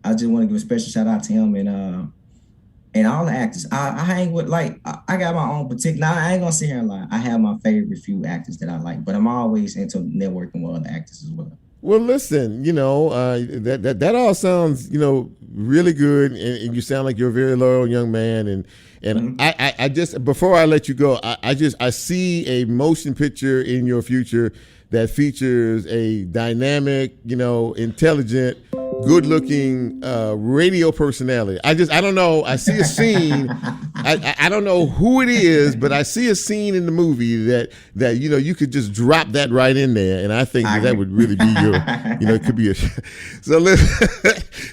I just want to give a special shout out to him and all the actors. I hang with, like, I got my own particular, I ain't gonna sit here and lie. I have my favorite few actors that I like, but I'm always into networking with other actors as well. Well, listen, that all sounds, really good, and you sound like you're a very loyal young man. And Mm-hmm. I just, before I let you go, I see a motion picture in your future that features a dynamic, intelligent, good-looking radio personality. I don't know. I see a scene. I don't know who it is, but I see a scene in the movie that you could just drop that right in there, and I think that would really be your. It could be a.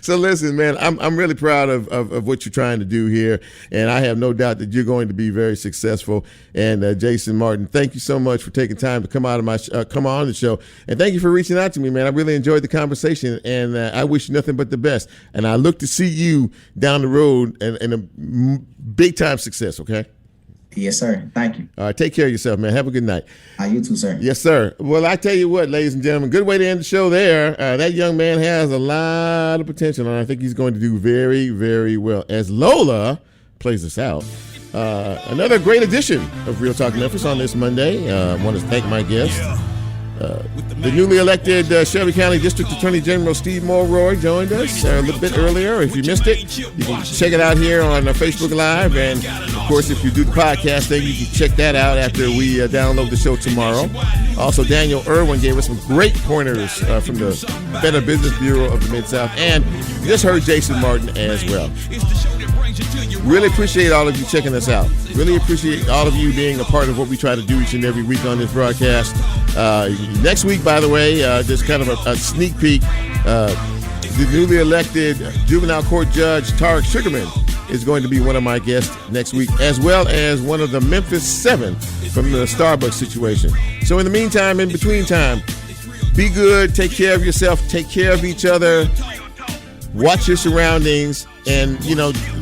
So listen, man. I'm really proud of what you're trying to do here, and I have no doubt that you're going to be very successful. And Jason Martin, thank you so much for taking time to come on the show, and thank you for reaching out to me, man. I really enjoyed the conversation, and I wish you nothing but the best. And I look to see you down the road and a big time success. Okay. Yes, sir. Thank you. All right. Take care of yourself, man. Have a good night. You too, sir. Yes, sir. Well, I tell you what, ladies and gentlemen, good way to end the show there. That young man has a lot of potential, and I think he's going to do very, very well. As Lola plays us out, another great edition of Real Talk Memphis on this Monday. I want to thank my guest. The newly elected Shelby County District Attorney General Steve Mulroy joined us a little bit earlier. If you missed it, you can check it out here on Facebook Live. And, of course, if you do the podcast thing, you can check that out after we download the show tomorrow. Also, Daniel Irwin gave us some great pointers from the Better Business Bureau of the Mid-South. And you just heard Jason Martin as well. Really appreciate all of you checking us out. Really appreciate all of you being a part of what we try to do each and every week on this broadcast. Next week, by the way, just kind of a sneak peek, the newly elected juvenile court judge, Tarek Sugarman, is going to be one of my guests next week, as well as one of the Memphis 7 from the Starbucks situation. So in the meantime, in between time, be good, take care of yourself, take care of each other, watch your surroundings, and,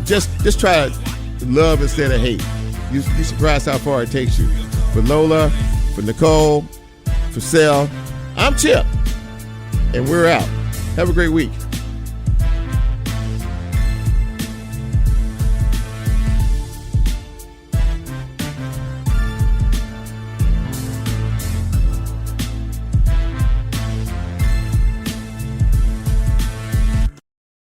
just try to love instead of hate. You'd be surprised how far it takes you. For Lola, for Nicole, for Sel, I'm Chip, and we're out. Have a great week.